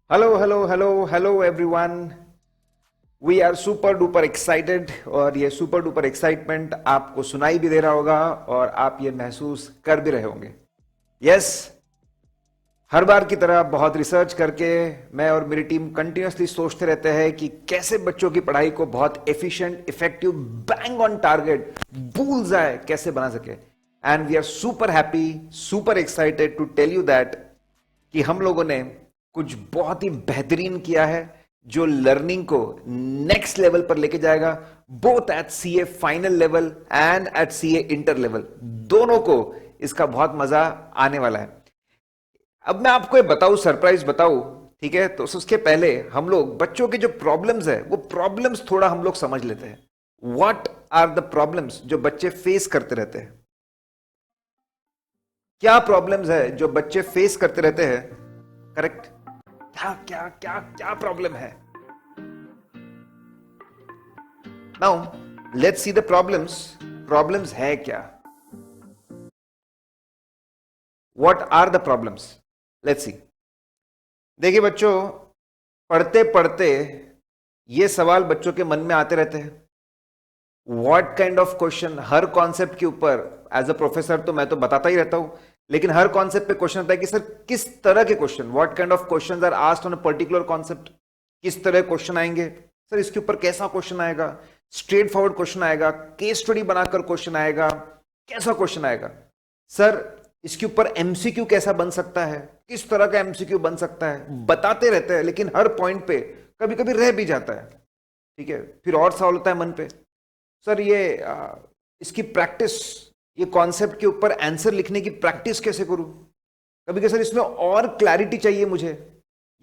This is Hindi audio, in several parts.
Hello hello hello hello everyone. We are super duper excited और ये सुपर डुपर एक्साइटमेंट आपको सुनाई भी दे रहा होगा और आप ये महसूस कर भी रहे होंगे। यस, हर बार की तरह बहुत रिसर्च करके मैं और मेरी टीम कंटिन्यूसली सोचते रहते हैं कि कैसे बच्चों की पढ़ाई को बहुत efficient, effective, bang on target, bull's eye कैसे बना सके। And we are super happy, super excited to tell you that कि हम लोगों ने कुछ बहुत ही बेहतरीन किया है जो लर्निंग को नेक्स्ट लेवल पर लेके जाएगा, both at CA final level and at CA inter level. दोनों को इसका बहुत मजा आने वाला है। अब मैं आपको ये बताऊं, सरप्राइज बताऊं, ठीक है? तो उसके पहले हम लोग बच्चों के जो प्रॉब्लम्स है वो प्रॉब्लम्स थोड़ा हम लोग समझ लेते हैं। व्हाट आर द प्रॉब्लम्स जो बच्चे फेस करते रहते हैं? क्या प्रॉब्लम्स है जो बच्चे फेस करते रहते हैं? करेक्ट। क्या क्या क्या क्या प्रॉब्लम है? Now let's see the problems. Problems है क्या? What are the problems? Let's see. देखिए बच्चों, पढ़ते पढ़ते ये सवाल बच्चों के मन में आते रहते हैं। What kind of question, her concept के ऊपर एज अ प्रोफेसर तो मैं तो बताता ही रहता हूं, लेकिन हर कॉन्सेप्ट पे क्वेश्चन आता है कि सर किस तरह के question, what kind of questions are asked on a particular concept. किस तरह क्वेश्चन आएंगे सर, इसके ऊपर कैसा क्वेश्चन आएगा? स्ट्रेट फॉरवर्ड क्वेश्चन आएगा, केस स्टडी बनाकर क्वेश्चन आएगा, कैसा क्वेश्चन आएगा? सर इसके ऊपर एमसीक्यू कैसा बन सकता है, किस तरह का एमसीक्यू बन सकता है? बताते रहते हैं लेकिन हर पॉइंट पे कभी कभी रह भी जाता है। ठीक है, फिर और सवाल होता है मन पे, सर ये इसकी प्रैक्टिस, ये कॉन्सेप्ट के ऊपर आंसर लिखने की प्रैक्टिस कैसे करूं? कभी कभी सर इसमें और क्लैरिटी चाहिए मुझे।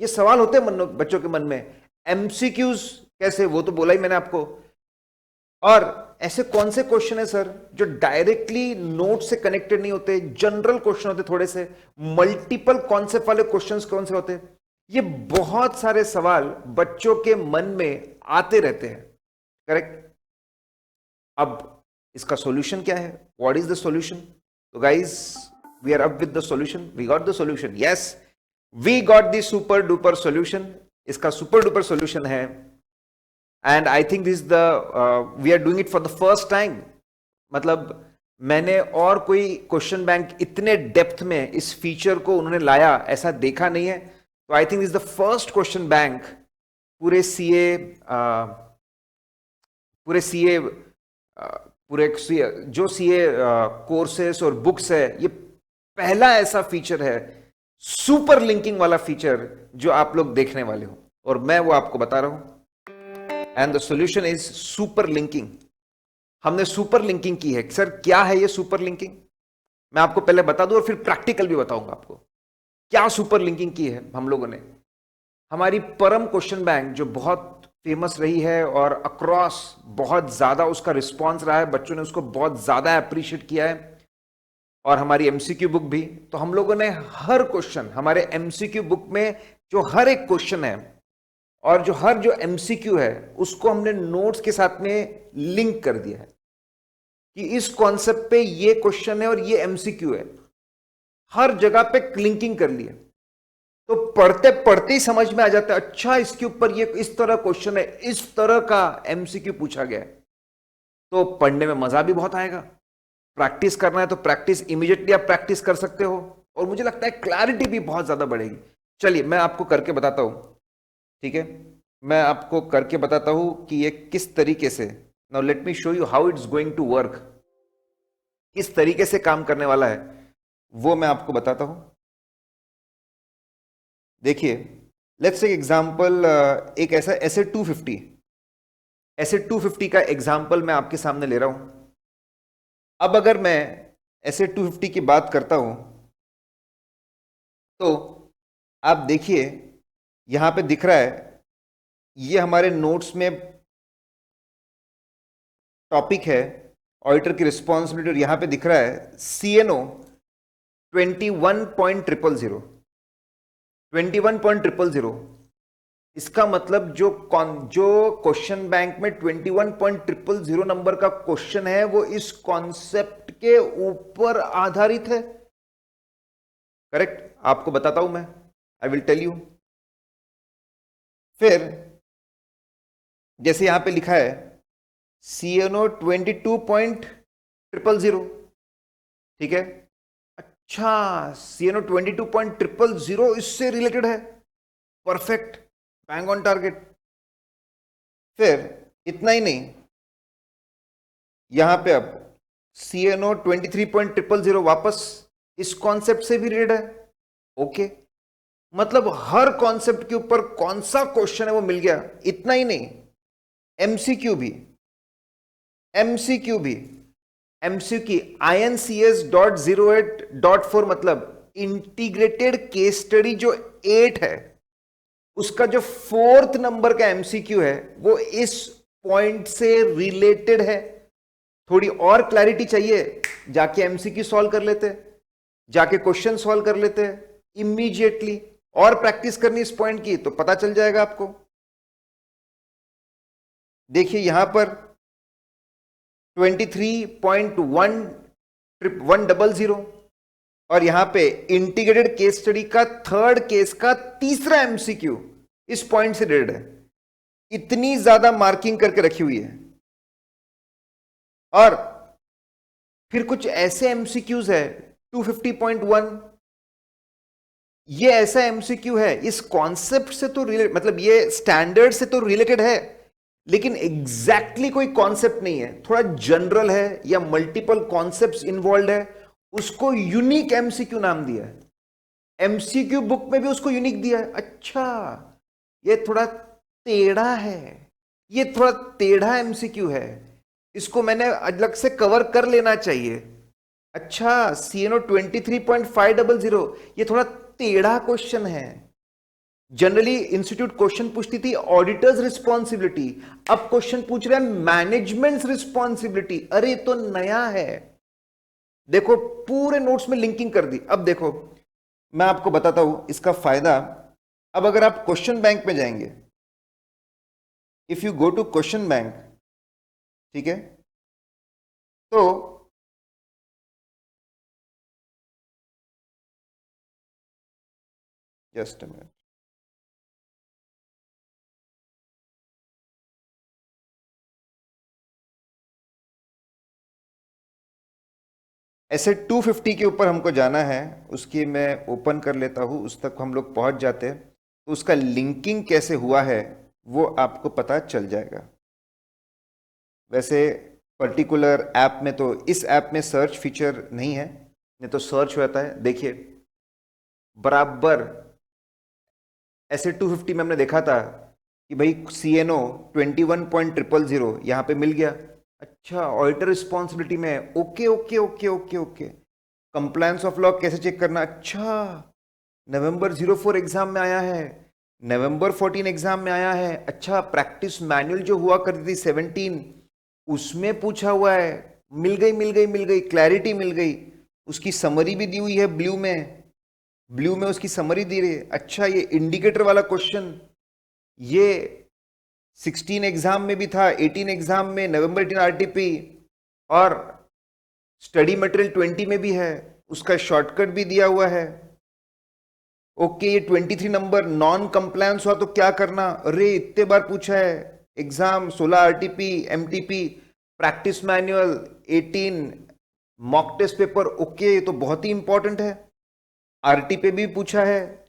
ये सवाल होते हैं मन बच्चों के मन में। एमसीक्यूज कैसे, वो तो बोला ही मैंने आपको। और ऐसे कौन से क्वेश्चन है सर जो डायरेक्टली नोट से कनेक्टेड नहीं होते, जनरल क्वेश्चन होते थोड़े से? मल्टीपल कॉन्सेप्ट वाले क्वेश्चंस कौन से होते? ये बहुत सारे सवाल बच्चों के मन में आते रहते हैं। करेक्ट। अब इसका सॉल्यूशन क्या है? What is the solution? तो guys, we are up with the solution. We got the solution. Yes, we got the super duper solution. इसका सुपर डुपर सॉल्यूशन है, and I think this the we are doing it for the first time. मतलब मैंने और कोई क्वेश्चन बैंक इतने डेप्थ में इस फीचर को उन्होंने लाया ऐसा देखा नहीं है। तो आई think this the first question bank पूरे सीए, पूरे सीए, पूरे CA, जो सीए कोर्सेस और बुक्स है, ये पहला ऐसा फीचर है, सुपर लिंकिंग वाला फीचर जो आप लोग देखने वाले हो, और मैं वो आपको बता रहा हूं। And the solution is super linking. हमने सुपर लिंकिंग की है। सर क्या है ये सुपर लिंकिंग? मैं आपको पहले बता दूं और फिर प्रैक्टिकल भी बताऊंगा आपको क्या सुपर लिंकिंग की है हम लोगों ने। हमारी परम क्वेश्चन बैंक जो बहुत फेमस रही है और अक्रॉस बहुत ज्यादा उसका रिस्पॉन्स रहा है, बच्चों ने उसको बहुत ज्यादा अप्रिशिएट किया है, और हमारी एमसीक्यू बुक भी। तो हम लोगों ने हर क्वेश्चन हमारे एमसीक्यू बुक में, जो हर एक क्वेश्चन है और जो एमसीक्यू है, उसको हमने नोट्स के साथ में लिंक कर दिया है कि इस कॉन्सेप्ट पे ये क्वेश्चन है और ये एमसीक्यू है। हर जगह पे लिंकिंग कर लिया, तो पढ़ते पढ़ते ही समझ में आ जाता है, अच्छा इसके ऊपर ये इस तरह क्वेश्चन है, इस तरह का एमसीक्यू पूछा गया है। तो पढ़ने में मजा भी बहुत आएगा। प्रैक्टिस करना है तो प्रैक्टिस इमीडिएटली आप प्रैक्टिस कर सकते हो, और मुझे लगता है क्लैरिटी भी बहुत ज्यादा बढ़ेगी। चलिए मैं आपको करके बताता हूं। ठीक है, मैं आपको करके बताता हूं कि ये किस तरीके से। Now let me show you how it's going to work. किस तरीके से काम करने वाला है वो मैं आपको बताता हूं। देखिए, लेट्स टेक एग्जांपल, एक ऐसा एसे 250, एसे 250 का एग्जांपल मैं आपके सामने ले रहा हूं। अब अगर मैं एसे 250 की बात करता हूं, तो आप देखिए यहां पे दिख रहा है, ये हमारे नोट्स में टॉपिक है, ऑडिटर की रिस्पॉन्सिबिलिटी, और यहां पे दिख रहा है सीएनओ 21.000, 21.000। इसका मतलब जो क्वेश्चन बैंक में 21.000 नंबर का क्वेश्चन है वो इस कॉन्सेप्ट के ऊपर आधारित है। करेक्ट, आपको बताता हूं मैं, आई विल टेल यू। फिर जैसे यहां पे लिखा है CNO 22.000, ठीक है। अच्छा, CNO 22.000 इससे रिलेटेड है, परफेक्ट, बैंग ऑन टारगेट। फिर इतना ही नहीं, यहां पे अब CNO 23.000 वापस इस कॉन्सेप्ट से भी रिलेटेड है, ओके। मतलब हर कॉन्सेप्ट के ऊपर कौन सा क्वेश्चन है वो मिल गया। इतना ही नहीं, एमसीक्यू भी, एमसीक्यू भी, एमसीक्यू INCS.08.4 मतलब इंटीग्रेटेड केस स्टडी जो 8 है, उसका जो 4th नंबर का एमसीक्यू है वो इस पॉइंट से रिलेटेड है। थोड़ी और क्लैरिटी चाहिए, जाके एमसीक्यू सॉल्व कर लेते, जाके क्वेश्चन सॉल्व कर लेते इमीडिएटली। और प्रैक्टिस करनी इस पॉइंट की तो पता चल जाएगा आपको। देखिए यहां पर 23.100 और यहां पे इंटीग्रेटेड केस स्टडी का 3rd केस का तीसरा एमसीक्यू इस पॉइंट से रिलेटेड है। इतनी ज्यादा मार्किंग करके रखी हुई है। और फिर कुछ ऐसे एमसीक्यूज है 250.1, ये ऐसा एमसीक्यू है इस कॉन्सेप्ट से तो रिलेटेड, मतलब ये स्टैंडर्ड से तो रिलेटेड है, लेकिन एग्जैक्टली कोई कॉन्सेप्ट नहीं है, थोड़ा जनरल है या मल्टीपल कॉन्सेप्ट्स इन्वॉल्व है, उसको यूनिक एमसीक्यू नाम दिया है। एमसीक्यू बुक में भी उसको यूनिक दिया है। अच्छा, ये थोड़ा टेढ़ा है, ये थोड़ा टेढ़ा एमसीक्यू है, इसको मैंने अलग से कवर कर लेना चाहिए। अच्छा, CNO 23.500 ये थोड़ा टेढ़ा क्वेश्चन है। जनरली इंस्टीट्यूट क्वेश्चन पूछती थी ऑडिटर्स रिस्पॉन्सिबिलिटी, अब क्वेश्चन पूछ रहे हैं मैनेजमेंट रिस्पॉन्सिबिलिटी। अरे तो नया है, देखो पूरे नोट्स में लिंकिंग कर दी। अब देखो मैं आपको बताता हूं इसका फायदा। अब अगर आप क्वेश्चन बैंक में जाएंगे, if you go to question bank, ठीक है, तो जस्ट अ मिनट, ऐसे 250 के ऊपर हमको जाना है, उसकी मैं ओपन कर लेता हूं, उस तक हम लोग पहुंच जाते हैं तो उसका लिंकिंग कैसे हुआ है वो आपको पता चल जाएगा। वैसे पर्टिकुलर ऐप में तो, इस ऐप में सर्च फीचर नहीं है, नहीं तो सर्च होता है। देखिए बराबर ऐसे 250 में हमने देखा था कि भाई CNO 21.000 यहां पे मिल गया। अच्छा, ऑडिटर रिस्पॉन्सिबिलिटी में, okay okay okay okay okay. Compliance of law कैसे चेक करना, अच्छा नवंबर 04 एग्जाम में आया है, नवंबर 14 एग्जाम में आया है। अच्छा, प्रैक्टिस मैनुअल जो हुआ करती थी 17 उसमें पूछा हुआ है। मिल गई मिल गई मिल गई, क्लैरिटी मिल गई। उसकी समरी भी दी हुई है ब्लू में, ब्लू में उसकी समरी दी रही है। अच्छा, ये इंडिकेटर वाला क्वेश्चन ये 16 एग्जाम में भी था, 18 एग्जाम में, नवंबर 18 RTP, और स्टडी मटेरियल 20 में भी है, उसका शॉर्टकट भी दिया हुआ है। ओके, ये 23 नंबर नॉन कंप्लायंस हुआ तो क्या करना, अरे इतने बार पूछा है exam, 16 RTP, MTP, practice manual 18, mock test paper, okay, तो बहुत ही इंपॉर्टेंट है। RT पे भी पूछा है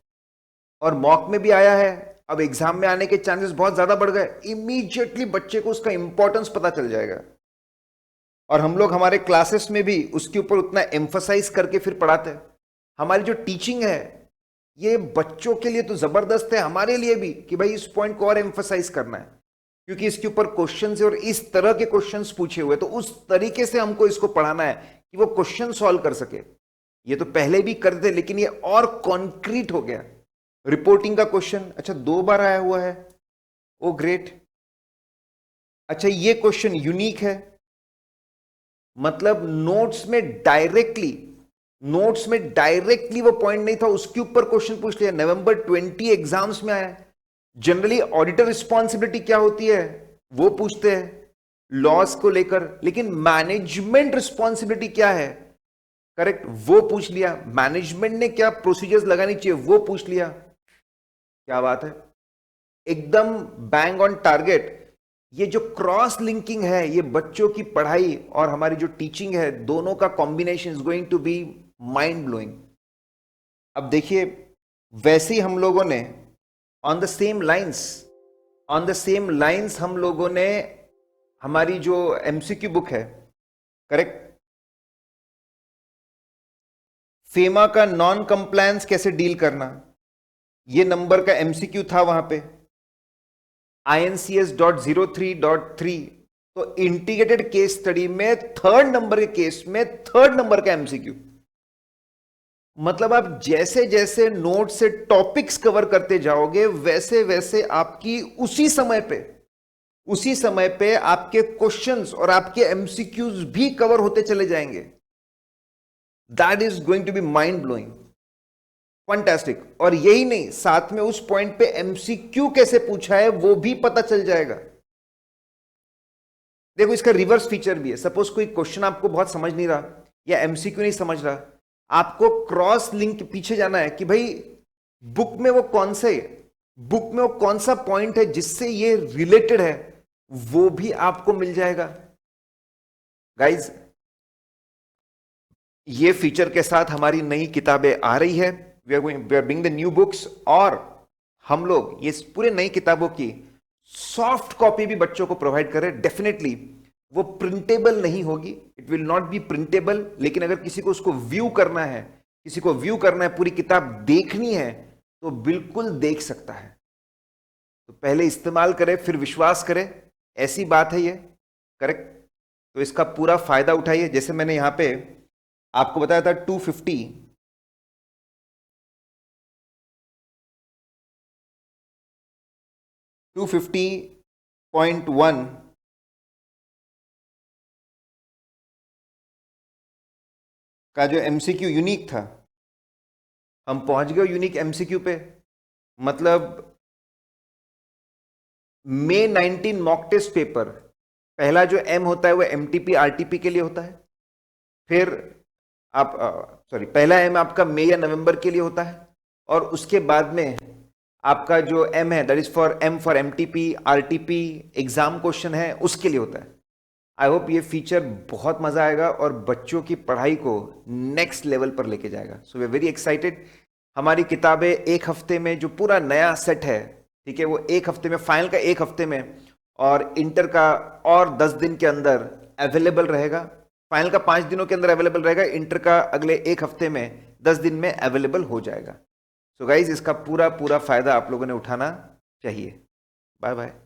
और मॉक में भी आया है। अब एग्जाम में आने के चांसेस बहुत ज्यादा बढ़ गए, इमीडिएटली बच्चे को उसका इंपॉर्टेंस पता चल जाएगा। और हम लोग हमारे क्लासेस में भी उसके ऊपर उतना एम्फसाइज करके फिर पढ़ाते हैं। हमारी जो टीचिंग है ये बच्चों के लिए तो जबरदस्त है, हमारे लिए भी, कि भाई इस पॉइंट को और एम्फसाइज करना है, क्योंकि इसके ऊपर क्वेश्चंस है और इस तरह के क्वेश्चंस पूछे हुए, तो उस तरीके से हमको इसको पढ़ाना है कि वो क्वेश्चन सॉल्व कर सके। ये तो पहले भी करते लेकिन ये और कॉन्क्रीट हो गया। रिपोर्टिंग का क्वेश्चन, अच्छा 2 बार आया हुआ है, ओ ग्रेट। अच्छा, ये क्वेश्चन यूनिक है, मतलब नोट्स में डायरेक्टली वो पॉइंट नहीं था, उसके ऊपर क्वेश्चन पूछ लिया। नवंबर 20 एग्जाम्स में आया। जनरली ऑडिटर रिस्पॉन्सिबिलिटी क्या होती है वो पूछते हैं लॉस को लेकर, लेकिन मैनेजमेंट रिस्पॉन्सिबिलिटी क्या है, करेक्ट, वो पूछ लिया। मैनेजमेंट ने क्या प्रोसीजर्स लगानी चाहिए वो पूछ लिया। क्या बात है। एकदम बैंग ऑन टारगेट। ये जो क्रॉस लिंकिंग है, ये बच्चों की पढ़ाई और हमारी जो टीचिंग है, दोनों का combination is going to be mind blowing. अब देखिए, वैसे ही हम लोगों ने ऑन द सेम लाइंस हम लोगों ने हमारी जो एमसीक्यू बुक है, करेक्ट, फेमा का नॉन कंप्लायंस कैसे डील करना, ये नंबर का एमसीक्यू था वहां पे, INCS.03.3। तो इंटीग्रेटेड केस स्टडी में थर्ड नंबर के केस में थर्ड नंबर का एमसीक्यू। मतलब आप जैसे जैसे नोट से टॉपिक्स कवर करते जाओगे, वैसे वैसे आपकी उसी समय पे आपके क्वेश्चंस और आपके एमसीक्यूज भी कवर होते चले जाएंगे। That is going to be mind blowing, fantastic. और यही नहीं, साथ में उस पॉइंट पे एमसीक्यू कैसे पूछा है वो भी पता चल जाएगा। देखो, इसका रिवर्स फीचर भी है। सपोज कोई क्वेश्चन आपको बहुत समझ नहीं रहा या एमसीक्यू नहीं समझ रहा, आपको क्रॉस लिंक पीछे जाना है कि भाई बुक में वो कौन सा पॉइंट है जिससे ये रिलेटेड है, वो भी आपको मिल जाएगा। गाइज, ये फीचर के साथ हमारी नई किताबें आ रही है। We are bring the new books, और हम लोग ये पूरे नई किताबों की सॉफ्ट कॉपी भी बच्चों को प्रोवाइड करें। डेफिनेटली वो प्रिंटेबल नहीं होगी, it will not be printable, लेकिन अगर किसी को उसको व्यू करना है, पूरी किताब देखनी है, तो बिल्कुल देख सकता है। तो पहले इस्तेमाल करें, फिर विश्वास करें, ऐसी बात है ये, करेक्ट। तो इसका पूरा फायदा उठाइए। जैसे मैंने यहां पे आपको बताया था 250.1 का जो एमसीक्यू यूनिक था, हम पहुंच गए यूनिक एमसीक्यू पे। मतलब May 19 मॉक टेस्ट पेपर, पहला जो एम होता है वो एमटीपी आरटीपी के लिए होता है। फिर आप पहला एम आपका मई या नवंबर के लिए होता है, और उसके बाद में आपका जो एम है, that is for MTP RTP exam question है, उसके लिए होता है। आई होप ये फीचर बहुत मजा आएगा और बच्चों की पढ़ाई को नेक्स्ट लेवल पर लेके जाएगा। So we are very excited. हमारी किताबें एक हफ्ते में, जो पूरा नया सेट है, ठीक है, वो एक हफ्ते में, फाइनल का एक हफ्ते में, और इंटर का और 10 दिन के अंदर अवेलेबल रहेगा। फाइनल का 5 दिनों के अंदर अवेलेबल रहेगा, इंटर का अगले एक हफ्ते में 10 दिन में अवेलेबल हो जाएगा। सो गाइज, इसका पूरा फायदा आप लोगों ने उठाना चाहिए। Bye bye.